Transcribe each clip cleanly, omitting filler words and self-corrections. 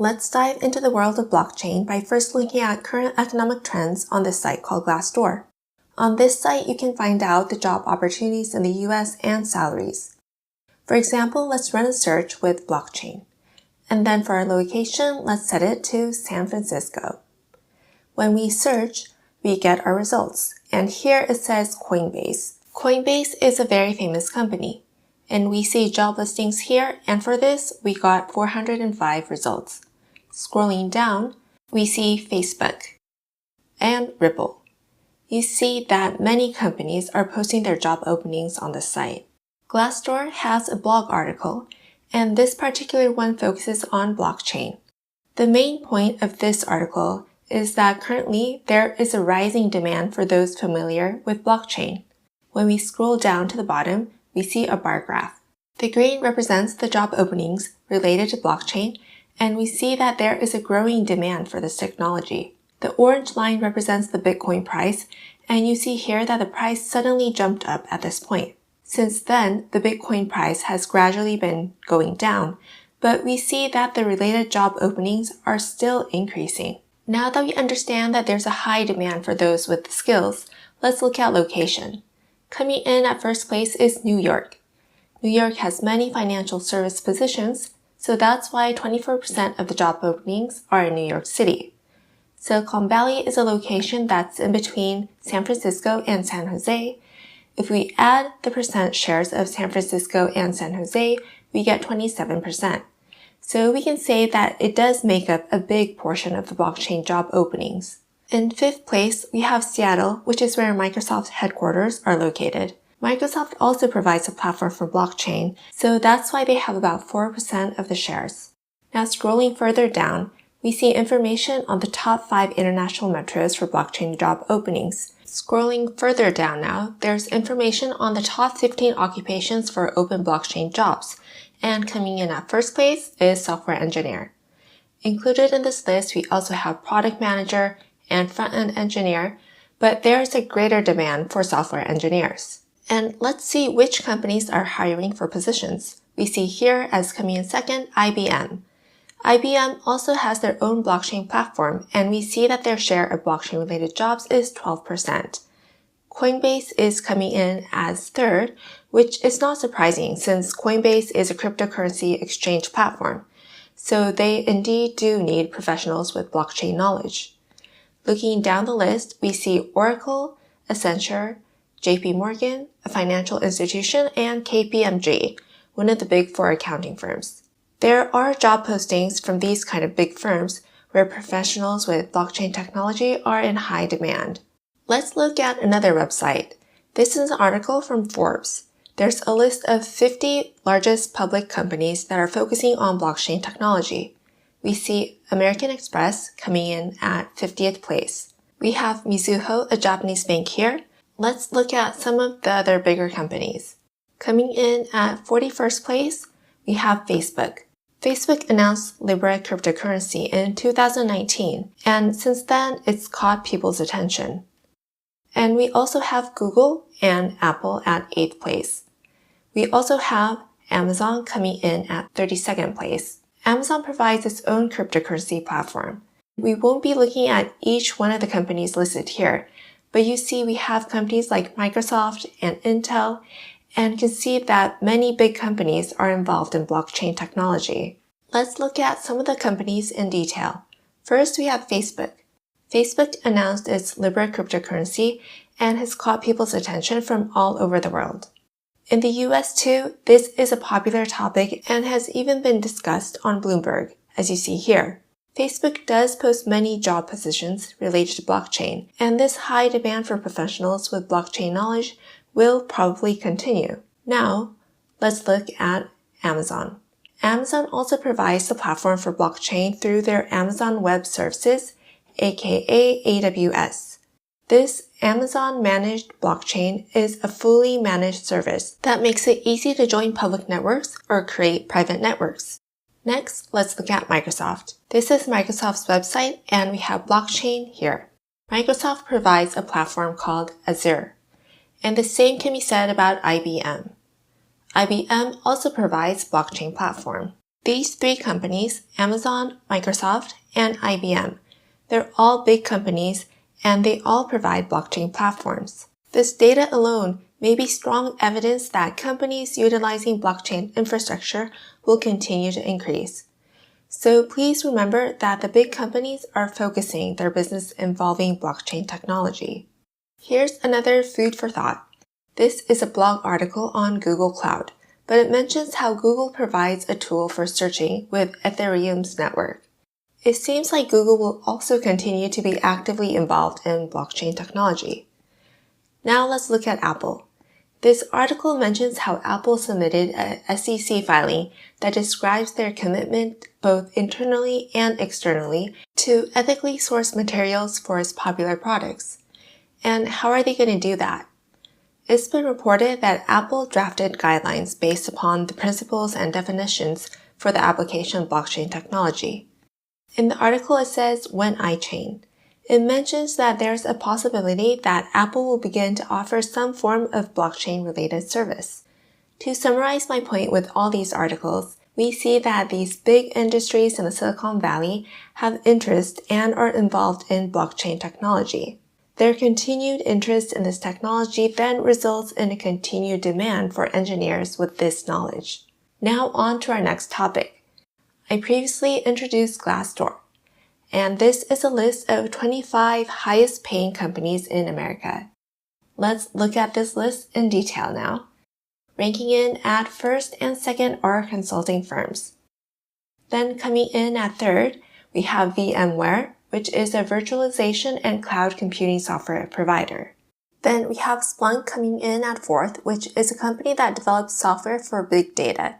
Let's dive into the world of blockchain by first looking at current economic trends on this site called Glassdoor. On this site, you can find out the job opportunities in the US and salaries. For example, let's run a search with blockchain. And then for our location, let's set it to San Francisco. When we search, we get our results. And here it says Coinbase. Coinbase is a very famous company. And we see job listings here, and for this, we got 405 results. Scrolling down, we see Facebook and Ripple. You see that many companies are posting their job openings on the site. Glassdoor has a blog article, and this particular one focuses on blockchain. The main point of this article is that currently there is a rising demand for those familiar with blockchain. When we scroll down to the bottom, we see a bar graph. The green represents the job openings related to blockchain, and we see that there is a growing demand for this technology. The orange line represents the Bitcoin price, and you see here that the price suddenly jumped up at this point. Since then, the Bitcoin price has gradually been going down, but we see that the related job openings are still increasing. Now that we understand that there's a high demand for those with the skills, let's look at location. Coming in at first place is New York. New York has many financial service positions, so that's why 24% of the job openings are in New York City. Silicon Valley is a location that's in between San Francisco and San Jose. If we add the percent shares of San Francisco and San Jose, we get 27%. So we can say that it does make up a big portion of the blockchain job openings. In fifth place, we have Seattle, which is where Microsoft's headquarters are located. Microsoft also provides a platform for blockchain, so that's why they have about 4% of the shares. Now scrolling further down, we see information on the top 5 international metros for blockchain job openings. Scrolling further down now, there's information on the top 15 occupations for open blockchain jobs, and coming in at first place is software engineer. Included in this list, we also have product manager and front-end engineer, but there's a greater demand for software engineers. And let's see which companies are hiring for positions. We see here as coming in second, IBM. IBM also has their own blockchain platform, and we see that their share of blockchain-related jobs is 12%. Coinbase is coming in as third, which is not surprising since Coinbase is a cryptocurrency exchange platform. So they indeed do need professionals with blockchain knowledge. Looking down the list, we see Oracle, Accenture, JP Morgan, a financial institution, and KPMG, one of the big 4 accounting firms. There are job postings from these kind of big firms where professionals with blockchain technology are in high demand. Let's look at another website. This is an article from Forbes. There's a list of 50 largest public companies that are focusing on blockchain technology. We see American Express coming in at 50th place. We have Mizuho, a Japanese bank here. Let's look at some of the other bigger companies. Coming in at 41st place, we have Facebook. Facebook announced Libra cryptocurrency in 2019, and since then, it's caught people's attention. And we also have Google and Apple at 8th place. We also have Amazon coming in at 32nd place. Amazon provides its own cryptocurrency platform. We won't be looking at each one of the companies listed here, but you see we have companies like Microsoft and Intel, and can see that many big companies are involved in blockchain technology. Let's look at some of the companies in detail. First, we have Facebook. Facebook announced its Libra cryptocurrency and has caught people's attention from all over the world. In the US too, this is a popular topic and has even been discussed on Bloomberg, as you see here. Facebook does post many job positions related to blockchain, and this high demand for professionals with blockchain knowledge will probably continue. Now, let's look at Amazon. Amazon also provides the platform for blockchain through their Amazon Web Services, aka AWS. This Amazon Managed Blockchain is a fully managed service that makes it easy to join public networks or create private networks. Next, let's look at Microsoft. This is Microsoft's website, and we have blockchain here. Microsoft provides a platform called Azure, and the same can be said about IBM. IBM also provides blockchain platform. These three companies, Amazon, Microsoft, and IBM, they're all big companies and they all provide blockchain platforms. This data alone may be strong evidence that companies utilizing blockchain infrastructure will continue to increase. So please remember that the big companies are focusing their business involving blockchain technology. Here's another food for thought. This is a blog article on Google Cloud, but it mentions how Google provides a tool for searching with Ethereum's network. It seems like Google will also continue to be actively involved in blockchain technology. Now let's look at Apple. This article mentions how Apple submitted a SEC filing that describes their commitment both internally and externally to ethically source materials for its popular products. And how are they going to do that? It's been reported that Apple drafted guidelines based upon the principles and definitions for the application of blockchain technology. In the article it says when iChain. It mentions that there's a possibility that Apple will begin to offer some form of blockchain-related service. To summarize my point with all these articles, we see that these big industries in the Silicon Valley have interest and are involved in blockchain technology. Their continued interest in this technology then results in a continued demand for engineers with this knowledge. Now on to our next topic. I previously introduced Glassdoor. And this is a list of 25 highest paying companies in America. Let's look at this list in detail now. Ranking in at first and second are consulting firms. Then coming in at third, we have VMware, which is a virtualization and cloud computing software provider. Then we have Splunk coming in at fourth, which is a company that develops software for big data.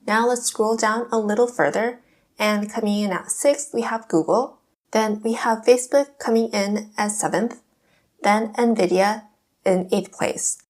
Now let's scroll down a little further. And coming in at sixth, we have Google. Then we have Facebook coming in as seventh. Then NVIDIA in eighth place.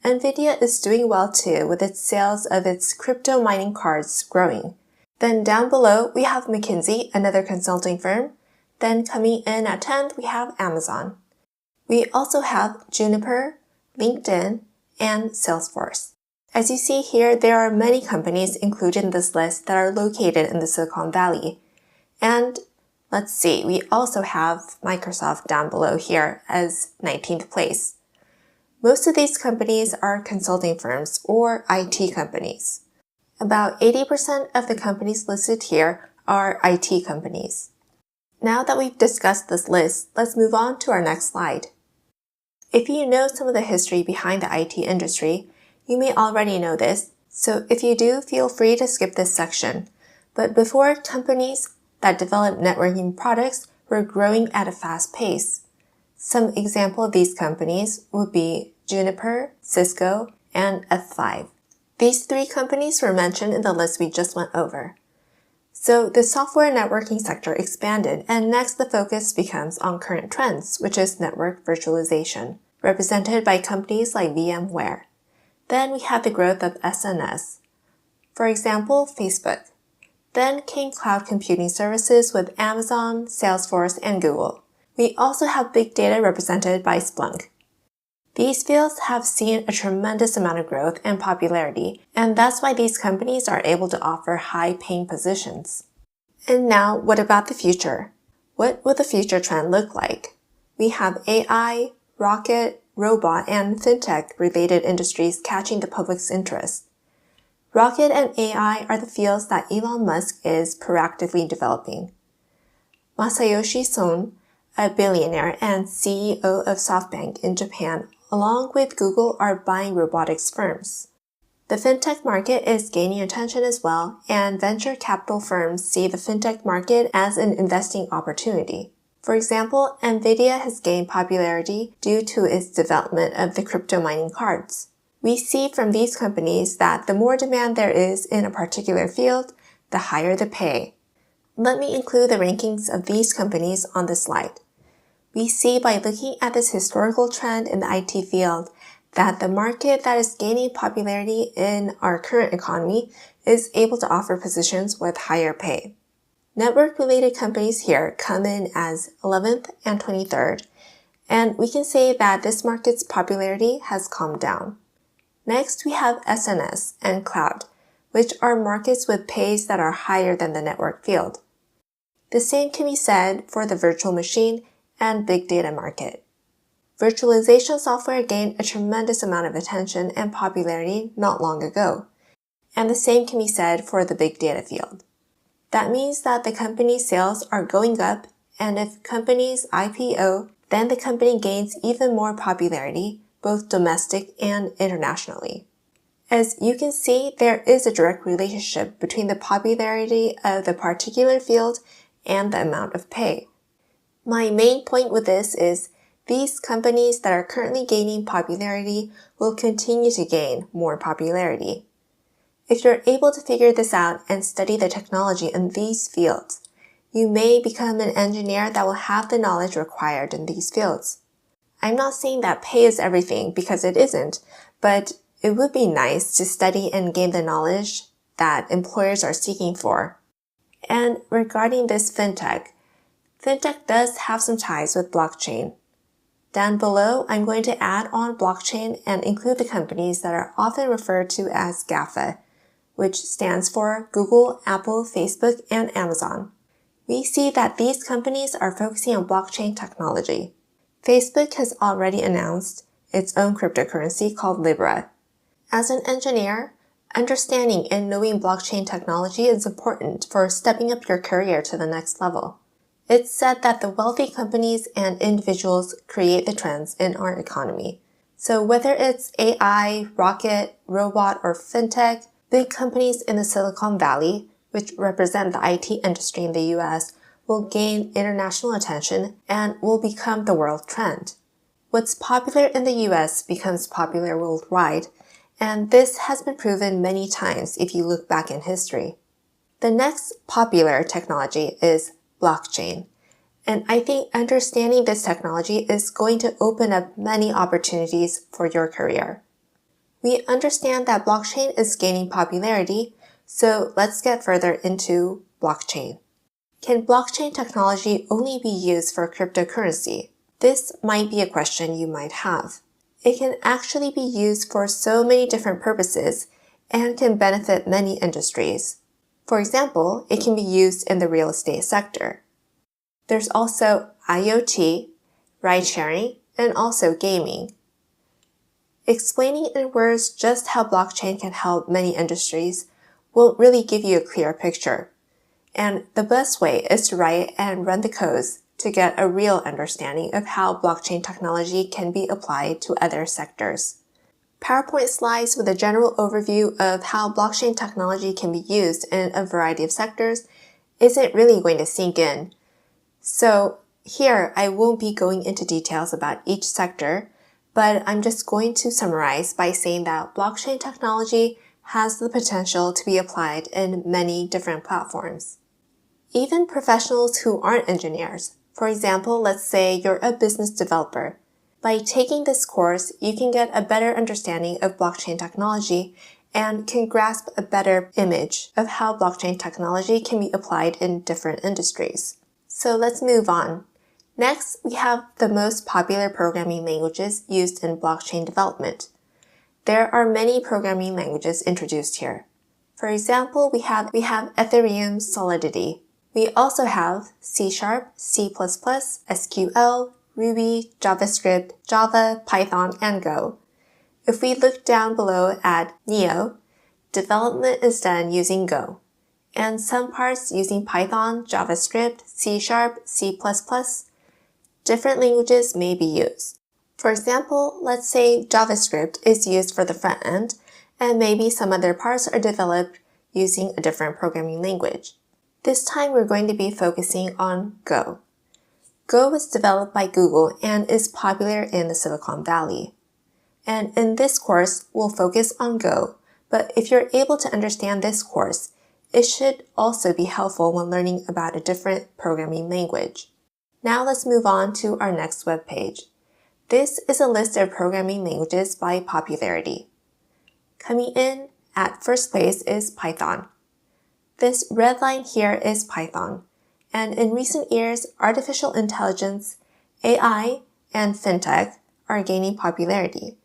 NVIDIA is doing well too with its sales of its crypto mining cards growing. Then down below, we have McKinsey, another consulting firm. Then coming in at 10th, we have Amazon. We also have Juniper, LinkedIn, and Salesforce. As you see here, there are many companies included in this list that are located in the Silicon Valley. And let's see, we also have Microsoft down below here as 19th place. Most of these companies are consulting firms or IT companies. About 80% of the companies listed here are IT companies. Now that we've discussed this list, let's move on to our next slide. If you know some of the history behind the IT industry, you may already know this, so if you do, feel free to skip this section. But before, companies that develop networking products were growing at a fast pace. Some example of these companies would be Juniper, Cisco, and F5. These three companies were mentioned in the list we just went over. So the software networking sector expanded, and next the focus becomes on current trends, which is network virtualization, represented by companies like VMware. Then we had the growth of SNS. For example, Facebook. Then came cloud computing services with Amazon, Salesforce, and Google. We also have big data represented by Splunk. These fields have seen a tremendous amount of growth and popularity, and that's why these companies are able to offer high-paying positions. And now, what about the future? What will the future trend look like? We have AI, rocket, robot, and fintech-related industries catching the public's interest. Rocket and AI are the fields that Elon Musk is proactively developing. Masayoshi Son, a billionaire and CEO of SoftBank in Japan, along with Google, are buying robotics firms. The fintech market is gaining attention as well, and venture capital firms see the fintech market as an investing opportunity. For example, NVIDIA has gained popularity due to its development of the crypto mining cards. We see from these companies that the more demand there is in a particular field, the higher the pay. Let me include the rankings of these companies on this slide. We see by looking at this historical trend in the IT field that the market that is gaining popularity in our current economy is able to offer positions with higher pay. Network-related companies here come in as 11th and 23rd, and we can say that this market's popularity has calmed down. Next, we have SNS and cloud, which are markets with pays that are higher than the network field. The same can be said for the virtual machine and big data market. Virtualization software gained a tremendous amount of attention and popularity not long ago, and the same can be said for the big data field. That means that the company's sales are going up, and if companies IPO, then the company gains even more popularity, both domestic and internationally. As you can see, there is a direct relationship between the popularity of the particular field and the amount of pay. My main point with this is these companies that are currently gaining popularity will continue to gain more popularity. If you're able to figure this out and study the technology in these fields, you may become an engineer that will have the knowledge required in these fields. I'm not saying that pay is everything because it isn't, but it would be nice to study and gain the knowledge that employers are seeking for. And regarding this fintech does have some ties with blockchain. Down below, I'm going to add on blockchain and include the companies that are often referred to as GAFA, which stands for Google, Apple, Facebook, and Amazon. We see that these companies are focusing on blockchain technology. Facebook has already announced its own cryptocurrency called Libra. As an engineer, understanding and knowing blockchain technology is important for stepping up your career to the next level. It's said that the wealthy companies and individuals create the trends in our economy. So whether it's AI, rocket, robot, or fintech, big companies in the Silicon Valley, which represent the IT industry in the US, will gain international attention and will become the world trend. What's popular in the US becomes popular worldwide, and this has been proven many times if you look back in history. The next popular technology is blockchain. And I think understanding this technology is going to open up many opportunities for your career. We understand that blockchain is gaining popularity, so let's get further into blockchain. Can blockchain technology only be used for cryptocurrency? This might be a question you might have. It can actually be used for so many different purposes and can benefit many industries. For example, it can be used in the real estate sector. There's also IoT, ride-sharing, and also gaming. Explaining in words just how blockchain can help many industries won't really give you a clear picture. And the best way is to write and run the codes to get a real understanding of how blockchain technology can be applied to other sectors. PowerPoint slides with a general overview of how blockchain technology can be used in a variety of sectors isn't really going to sink in. So here, I won't be going into details about each sector, but I'm just going to summarize by saying that blockchain technology has the potential to be applied in many different platforms. Even professionals who aren't engineers, for example, let's say you're a business developer. By taking this course, you can get a better understanding of blockchain technology and can grasp a better image of how blockchain technology can be applied in different industries. So let's move on. Next, we have the most popular programming languages used in blockchain development. There are many programming languages introduced here. For example, we have Ethereum Solidity. We also have C#, C++, SQL, Ruby, JavaScript, Java, Python, and Go. If we look down below at Neo, development is done using Go, and some parts using Python, JavaScript, C#, C++. Different languages may be used. For example, let's say JavaScript is used for the front end, and maybe some other parts are developed using a different programming language. This time we're going to be focusing on Go. Go was developed by Google and is popular in the Silicon Valley. And in this course, we'll focus on Go, but if you're able to understand this course, it should also be helpful when learning about a different programming language. Now let's move on to our next web page. This is a list of programming languages by popularity. Coming in at first place is Python. This red line here is Python, and in recent years, artificial intelligence, AI, and fintech are gaining popularity.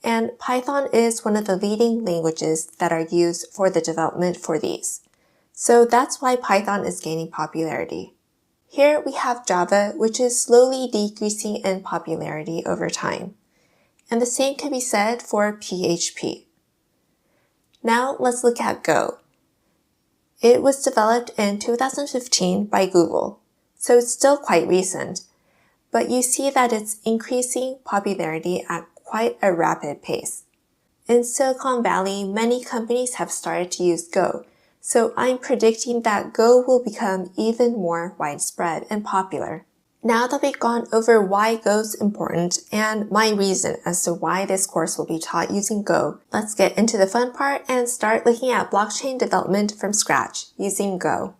and Python is one of the leading languages that are used for the development for these. So that's why Python is gaining popularity. Here we have Java, which is slowly decreasing in popularity over time. And the same can be said for PHP. Now let's look at Go. It was developed in 2015 by Google, so it's still quite recent, but you see that it's increasing popularity at quite a rapid pace. In Silicon Valley, many companies have started to use Go, so I'm predicting that Go will become even more widespread and popular. Now that we've gone over why Go is important and my reason as to why this course will be taught using Go, let's get into the fun part and start looking at blockchain development from scratch using Go.